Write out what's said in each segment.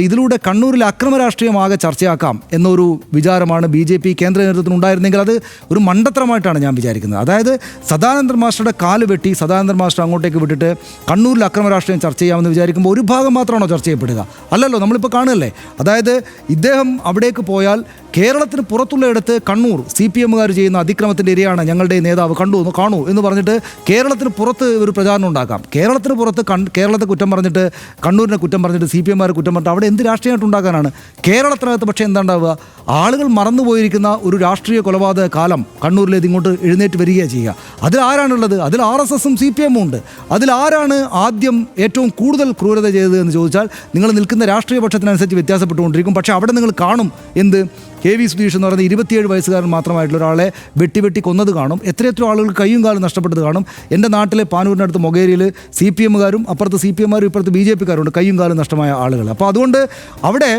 ഇതിലൂടെ കണ്ണൂരിലെ അക്രമ രാഷ്ട്രീയമാകെ ചർച്ചയാക്കാം എന്നൊരു വിചാരമാണ് BJP കേന്ദ്ര നേതൃത്വത്തിന് ഉണ്ടായിരുന്നെങ്കിൽ അത് ഒരു മണ്ടത്തരമായിട്ടാണ് ഞാൻ വിചാരിക്കുന്നത്. അതായത് സദാനന്ദൻ മാസ്റ്ററുടെ കാല് വെട്ടി സദാനന്ദൻ മാസ്റ്റർ അങ്ങോട്ടേക്ക് വിട്ടിട്ട് കണ്ണൂരിൽ അക്രമ രാഷ്ട്രീയം ചർച്ച ചെയ്യാമെന്ന് വിചാരിക്കുമ്പോൾ ഒരു ഭാഗം മാത്രമാണോ ചർച്ച ചെയ്യപ്പെടുക? അല്ലല്ലോ, നമ്മളിപ്പോൾ കാണുകയല്ലേ. അതായത് ഇദ്ദേഹം അവിടേക്ക് പോയാൽ കേരളത്തിന് പുറത്തുള്ളയിടത്ത് കണ്ണൂർ CPMകാർ ചെയ്യുന്ന അതിക്രമത്തിൻ്റെ ഇരയാണ് ഞങ്ങളുടെ നേതാവ് കാണൂ എന്ന് പറഞ്ഞിട്ട് കേരളത്തിന് പുറത്ത് ഒരു പ്രചാരണം ഉണ്ടാക്കാം. കേരളത്തിന് പുറത്ത് കേരളത്തെ കുറ്റം പറഞ്ഞിട്ട് കണ്ണൂരിനെ കുറ്റം പറഞ്ഞിട്ട് CPMകാർ കുറ്റം പറഞ്ഞിട്ട് അവിടെ എന്ത് രാഷ്ട്രീയമായിട്ട് ഉണ്ടാക്കാനാണ്? കേരളത്തിനകത്ത് പക്ഷേ എന്താണ്ടാവുക? ആളുകൾ മറന്നുപോയിരിക്കുന്ന ഒരു രാഷ്ട്രീയ കൊലപാതക കാലം കണ്ണൂരിലേക്ക് ഇങ്ങോട്ട് എഴുന്നേറ്റ് വരികയാണ് ചെയ്യുക. അതിൽ ആരാണുള്ളത്? അതിൽ RSSും CPMും ഉണ്ട്. അതിൽ ആരാണ് ആദ്യം ഏറ്റവും കൂടുതൽ ക്രൂരത ചെയ്തത് എന്ന് ചോദിച്ചാൽ നിങ്ങൾ നിൽക്കുന്ന രാഷ്ട്രീയ പക്ഷത്തിനനുസരിച്ച് വ്യത്യാസപ്പെട്ടുകൊണ്ടിരിക്കും. പക്ഷേ അവിടെ നിങ്ങൾ കാണും എന്ത് KV സുധീഷ് എന്ന് പറയുന്ന 27 വയസ്സുകാരൻ മാത്രമായിട്ടുള്ള ഒരാളെ വെട്ടി കൊന്നത് കാണും. എത്രയെത്ര ആളുകൾ കയ്യും കാലും നഷ്ടപ്പെട്ടത് കാണും. എൻ്റെ നാട്ടിലെ പാനൂരിനടുത്ത് മൊകേരിയിൽ CPMകാരും അപ്പുറത്ത് CPMകാരും ഇപ്പുറത്ത് BJPക്കാരുണ്ട് കയ്യും കാലും നഷ്ടമായ ആളുകൾ. അപ്പോൾ അതുകൊണ്ട് അവിടെ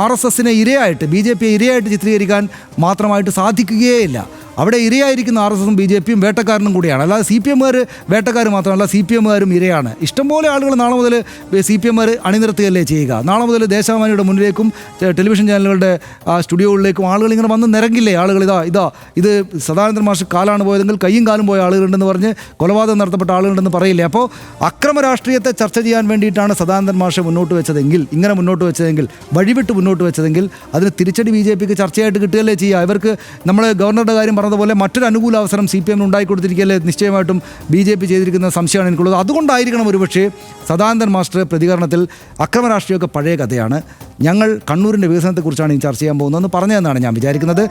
RSSനെ ഇരയായിട്ട് BJPയെ ഇരയായിട്ട് ചിത്രീകരിക്കാൻ മാത്രമായിട്ട് സാധിക്കുകയേയില്ല. അവിടെ ഇരയായിരിക്കുന്ന RSSും BJPയും വേട്ടക്കാരനും കൂടിയാണ്. അല്ലാതെ CPMകാർ വേട്ടക്കാർ മാത്രമല്ല, CPMകാരും ഇരയാണ്. ഇഷ്ടംപോലെ ആളുകൾ നാളെ മുതൽ CPMകാർ അണിനിരത്തുകയല്ലേ ചെയ്യുക. നാളെ മുതൽ ദേശാഭിമാനിയുടെ മുന്നിലേക്കും ടെലിവിഷൻ ചാനലുകളുടെ സ്റ്റുഡിയോകളിലേക്കും ആളുകൾ ഇങ്ങനെ വന്ന് നിരങ്ങില്ലേ. ആളുകൾ ഇത് സദാനന്ദൻ മാഷ് കാലാണ് പോയതെങ്കിൽ കയ്യും കാലും പോയ ആളുകളുണ്ടെന്ന് പറഞ്ഞ് കൊലപാതകം നടത്തപ്പെട്ട ആളുകളുണ്ടെന്ന് പറയില്ലേ. അപ്പോൾ അക്രമ രാഷ്ട്രീയത്തെ ചർച്ച ചെയ്യാൻ വേണ്ടിയിട്ടാണ് സദാനന്ദൻ മാഷ് മുന്നോട്ട് വെച്ചതെങ്കിൽ, ഇങ്ങനെ മുന്നോട്ട് വെച്ചതെങ്കിൽ, വഴിവിട്ട് മുന്നോട്ട് വെച്ചതെങ്കിൽ അതിന് തിരിച്ചടി BJPക്ക് ചർച്ചയായിട്ട് കിട്ടുകയല്ലേ ചെയ്യുക. ഇവർക്ക് നമ്മൾ ഗവർണറുടെ കാര്യം പറഞ്ഞതുപോലെ മറ്റൊരു അനുകൂല അവസരം CPM ഉണ്ടായിക്കൊടുത്തിരിക്കുകയല്ലേ നിശ്ചയമായിട്ടും BJP ചെയ്തിരിക്കുന്ന സംശയമാണ് എനിക്കുള്ളത്. അതുകൊണ്ടായിരിക്കണം ഒരുപക്ഷേ സദാനന്ദൻ മാസ്റ്റർ പ്രതികരണത്തിൽ അക്രമ രാഷ്ട്രീയമൊക്കെ പഴയ കഥയാണ്, ഞങ്ങൾ കണ്ണൂരിൻ്റെ വികസനത്തെക്കുറിച്ചാണ് ഈ ചർച്ച ചെയ്യാൻ പോകുന്നതെന്ന് പറഞ്ഞതെന്നാണ് ഞാൻ വിചാരിക്കുന്നത്.